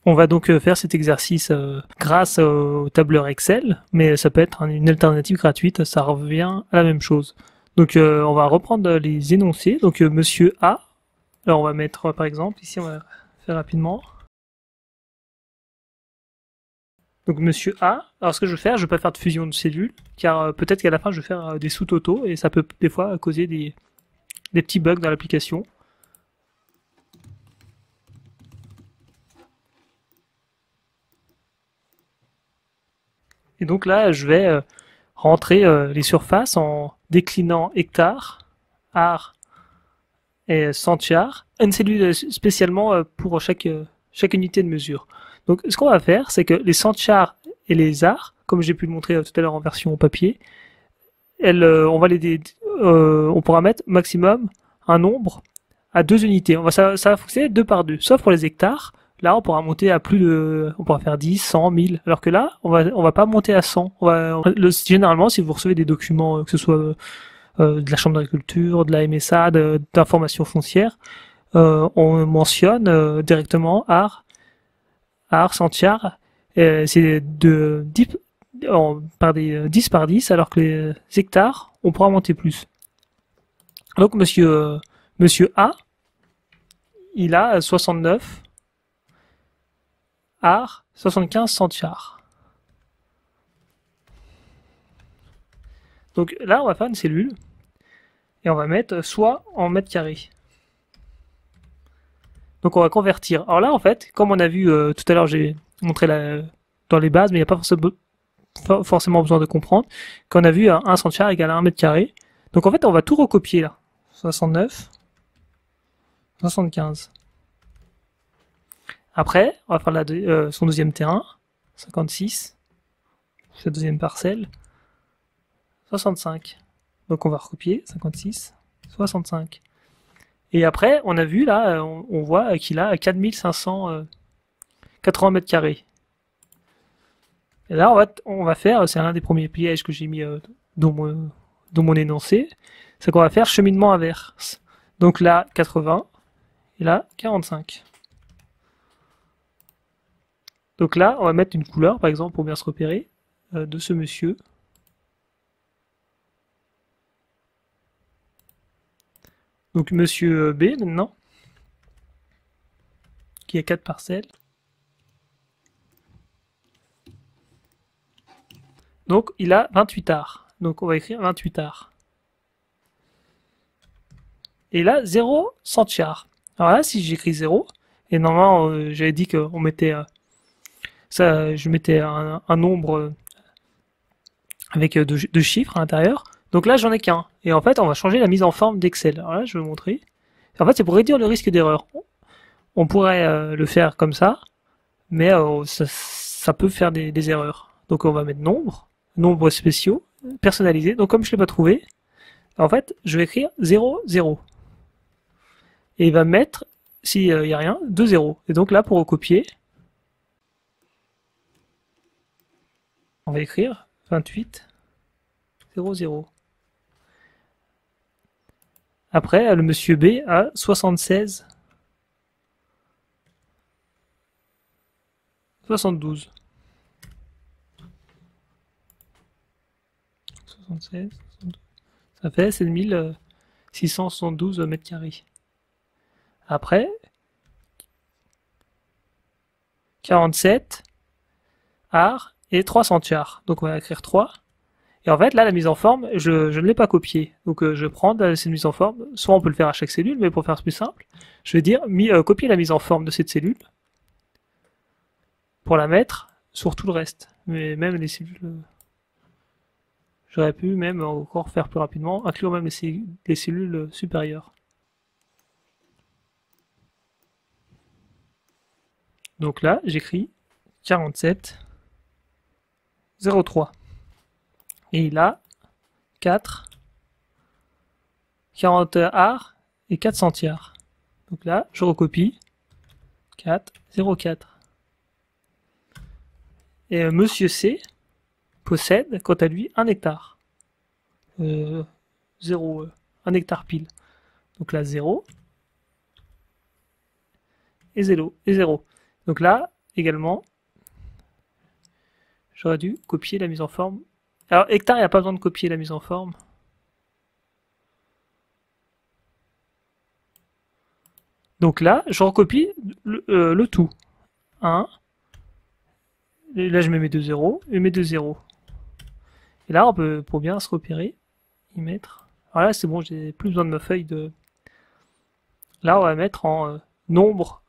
On va donc faire cet exercice grâce au tableur Excel, mais ça peut être une alternative gratuite, ça revient à la même chose. Donc on va reprendre les énoncés. Donc Monsieur A, alors on va mettre par exemple, ici on va faire rapidement. Donc Monsieur A, alors ce que je vais faire, je ne vais pas faire de fusion de cellules, car peut-être qu'à la fin je vais faire des sous-totaux, et ça peut des fois causer des petits bugs dans l'application. Et donc là, je vais rentrer les surfaces en déclinant hectares, ar et centiares, une cellule spécialement pour chaque unité de mesure. Donc ce qu'on va faire, c'est que les centiares et les ar, comme j'ai pu le montrer tout à l'heure en version papier, on pourra mettre maximum un nombre à 2 unités. Ça va fonctionner 2 par 2, sauf pour les hectares. Là, on pourra monter à on pourra faire 10, 100, 1000. Alors que là, on va pas monter à 100. Généralement, si vous recevez des documents, que ce soit de la Chambre d'agriculture, de la MSA, d'informations foncières, on mentionne directement art, centiare. C'est de 10 par des 10 par 10, alors que les hectares, on pourra monter plus. Donc, monsieur A, il a 69 ar, 75 centiares. Donc là, on va faire une cellule et on va mettre soit en mètres carrés. Donc on va convertir. Alors là, en fait, comme on a vu tout à l'heure, j'ai montré dans les bases, mais il n'y a pas forcément besoin de comprendre, qu'on a vu 1 centiare égale à 1 mètre carré. Donc en fait, on va tout recopier là. 69, 75. Après, on va faire son deuxième terrain, 56, sa deuxième parcelle, 65. Donc on va recopier 56, 65. Et après, on a vu là, on voit qu'il a 4580 mètres carrés. Et là, on va faire, c'est un des premiers pièges que j'ai mis dans mon énoncé, c'est qu'on va faire cheminement inverse. Donc là, 80, et là, 45. Donc là, on va mettre une couleur, par exemple, pour bien se repérer, de ce monsieur. Donc monsieur B, maintenant, qui a 4 parcelles. Donc il a 28 arts. Donc on va écrire 28 arts. Et là, 0 centiare. Alors là, si j'écris 0, et normalement, j'avais dit qu'on mettait je mettais un nombre avec deux chiffres à l'intérieur. Donc là, j'en ai qu'un. Et en fait, on va changer la mise en forme d'Excel. Alors là, je vais vous montrer. En fait, c'est pour réduire le risque d'erreur. On pourrait le faire comme ça, mais ça peut faire des erreurs. Donc on va mettre nombres spéciaux, personnalisés. Donc comme je ne l'ai pas trouvé, en fait, je vais écrire 0, 0. Et il va mettre, s'il n'y a rien, 2 0. Et donc là, pour recopier, on va écrire 28, 0, 0. Après, le monsieur B a 76, 72. 76, 72. Ça fait 7672 mètres carrés. Après, 47 ar et 3 centiares. Donc on va écrire 3. Et en fait, là, la mise en forme, je ne l'ai pas copiée. Donc je prends cette mise en forme. Soit on peut le faire à chaque cellule, mais pour faire plus simple, je vais dire copier la mise en forme de cette cellule pour la mettre sur tout le reste. Mais même les cellules, j'aurais pu même encore faire plus rapidement, inclure même les cellules supérieures. Donc là, j'écris 47, 03. Et il a 4, 40 ar et 4 centiares. Donc là, je recopie 4, 0,4. Et monsieur C possède, quant à lui, 1 hectare. 0, 1 hectare pile. Donc là, 0 et 0 et 0. Donc là, également, j'aurais dû copier la mise en forme. Alors, hectare, il n'y a pas besoin de copier la mise en forme. Donc là, je recopie le tout. 1. Et là, je mets mes 2 zéros et mes 2 zéros. Et là, on peut, pour bien se repérer, y mettre. Alors là, c'est bon, j'ai plus besoin de ma feuille de. Là, on va mettre en nombre.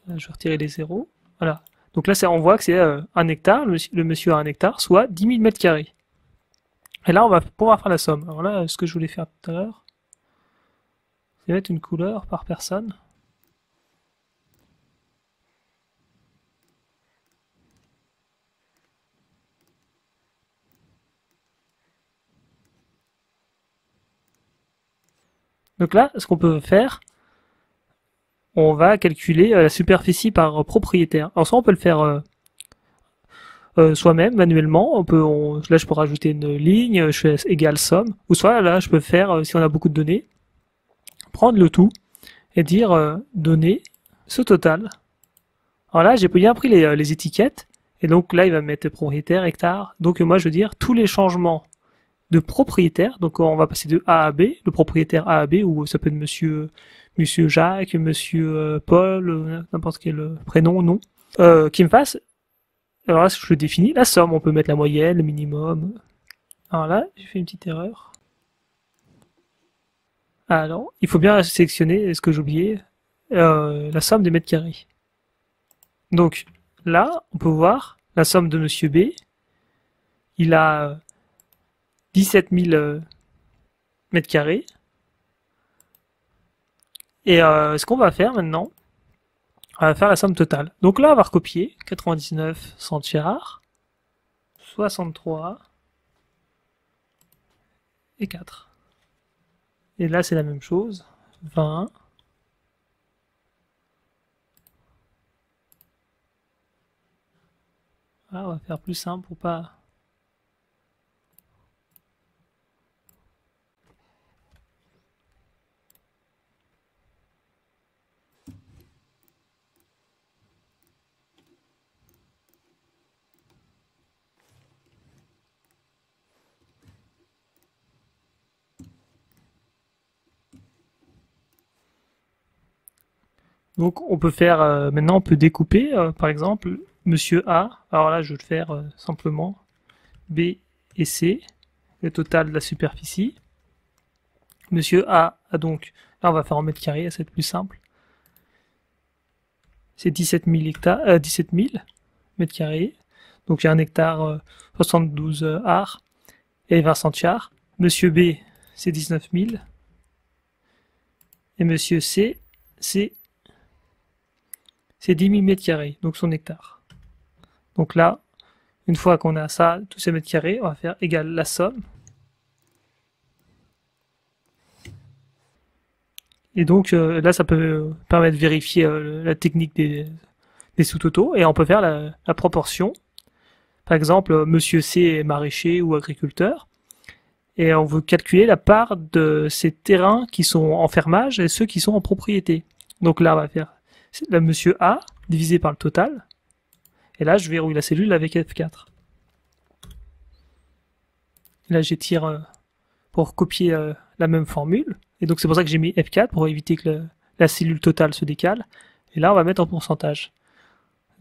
Là, je vais retirer les zéros. Voilà. Donc là, on voit que c'est 1 hectare. Le monsieur a 1 hectare, soit 10 000 mètres carrés. Et là, on va pouvoir faire la somme. Alors là, ce que je voulais faire tout à l'heure, c'est mettre une couleur par personne. Donc là, ce qu'on peut faire, on va calculer la superficie par propriétaire. Alors soit on peut le faire soi-même, manuellement. Là, je peux rajouter une ligne, je fais égal somme. Ou soit là, je peux faire, si on a beaucoup de données, prendre le tout et dire donner ce total. Alors là, j'ai bien pris les étiquettes. Et donc là, il va me mettre propriétaire, hectare. Donc moi, je veux dire tous les changements de propriétaire. Donc on va passer de A à B, le propriétaire A à B, ou ça peut être monsieur Jacques, monsieur Paul, n'importe quel prénom, nom, qui me fasse. Alors là, je définis la somme. On peut mettre la moyenne, le minimum. Alors là, j'ai fait une petite erreur. Alors, il faut bien sélectionner, ce que j'ai oublié, la somme des mètres carrés. Donc là, on peut voir la somme de monsieur B. Il a 17 000 mètres carrés. Et ce qu'on va faire maintenant, on va faire la somme totale. Donc là, on va recopier 99 centiares, 63 et 4. Et là, c'est la même chose. 20. Ah, on va faire plus simple pour pas. Donc on peut faire, maintenant on peut découper, par exemple, monsieur A, alors là je vais le faire simplement, B et C, le total de la superficie. Monsieur A a donc, là on va faire en mètres carrés, c'est plus simple. C'est 17 000 hectares, 17 000 mètres carrés. Donc il y a un hectare, 72 arts et 20 centiares. Monsieur B, c'est 19 000. Et monsieur C, c'est 10 000 mètres carrés, donc son hectare. Donc là, une fois qu'on a ça, tous ces mètres carrés, on va faire égal la somme. Et donc là, ça peut permettre de vérifier la technique des sous-totaux. Et on peut faire la proportion. Par exemple, monsieur C est maraîcher ou agriculteur. Et on veut calculer la part de ces terrains qui sont en fermage et ceux qui sont en propriété. Donc là, on va faire la monsieur A divisé par le total. Et là, je verrouille la cellule avec F4. Et là, j'étire pour copier la même formule. Et donc, c'est pour ça que j'ai mis F4 pour éviter que la cellule totale se décale. Et là, on va mettre en pourcentage.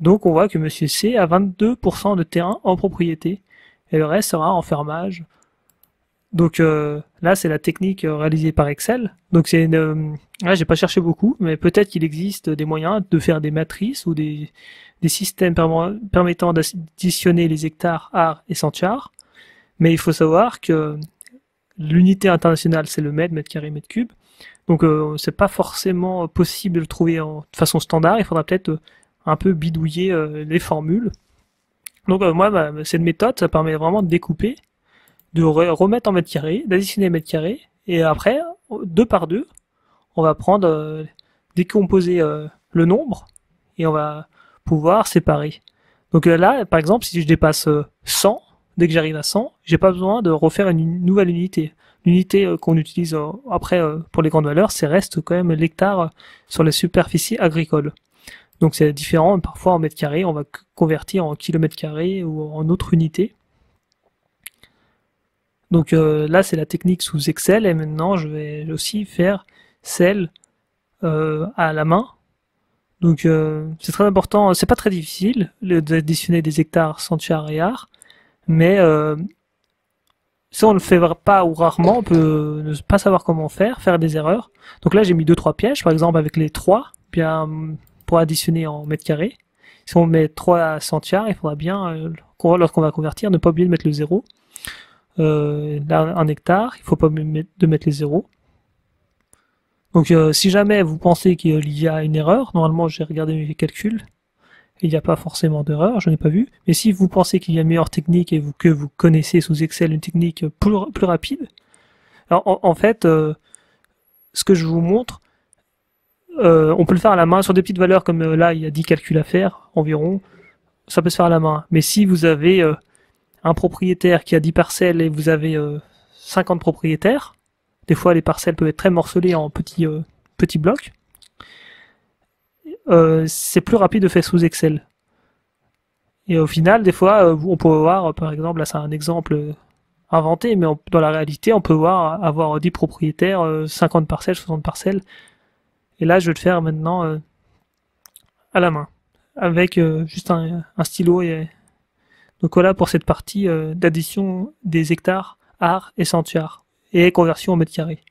Donc, on voit que monsieur C a 22% de terrain en propriété. Et le reste sera en fermage. Donc là, c'est la technique réalisée par Excel. Donc c'est là, j'ai pas cherché beaucoup, mais peut-être qu'il existe des moyens de faire des matrices ou des systèmes permettant d'additionner les hectares, arts et centiares. Mais il faut savoir que l'unité internationale, c'est le mètre carré, mètre cube. Donc c'est pas forcément possible de le trouver de façon standard. Il faudra peut-être un peu bidouiller les formules. Donc moi, cette méthode, ça permet vraiment de découper, de remettre en mètres carrés, d'additionner les mètres carrés, et après, deux par deux, on va prendre, décomposer le nombre, et on va pouvoir séparer. Donc là, par exemple, si je dépasse 100, dès que j'arrive à 100, j'ai pas besoin de refaire une nouvelle unité. L'unité qu'on utilise après pour les grandes valeurs, c'est reste quand même l'hectare sur la superficie agricole. Donc c'est différent, parfois en mètres carrés, on va convertir en kilomètres carrés ou en autre unité. Donc là, c'est la technique sous Excel, et maintenant je vais aussi faire celle à la main. Donc c'est très important, c'est pas très difficile d'additionner des hectares, centiares et arts, mais si on ne le fait pas ou rarement, on peut ne pas savoir comment faire des erreurs. Donc là, j'ai mis deux trois pièges, par exemple avec les 3, bien pour additionner en mètres carrés. Si on met 3 centiares, il faudra bien, lorsqu'on va convertir, ne pas oublier de mettre le 0. Là, un hectare, il faut pas de mettre les 0. Donc si jamais vous pensez qu'il y a une erreur, normalement j'ai regardé mes calculs, il n'y a pas forcément d'erreur, je n'ai pas vu. Mais si vous pensez qu'il y a une meilleure technique et que vous connaissez sous Excel une technique plus rapide, alors en fait, ce que je vous montre, on peut le faire à la main sur des petites valeurs comme là il y a 10 calculs à faire environ, ça peut se faire à la main. Mais si vous avez un propriétaire qui a 10 parcelles et vous avez 50 propriétaires, des fois les parcelles peuvent être très morcelées en petits blocs, c'est plus rapide de faire sous Excel. Et au final, des fois, on peut voir, par exemple, là c'est un exemple inventé, mais dans la réalité, on peut voir avoir 10 propriétaires, 50 parcelles, 60 parcelles. Et là, je vais le faire maintenant à la main, avec juste un stylo. Donc voilà pour cette partie d'addition des hectares, arts et centiares, et conversion en mètres carrés.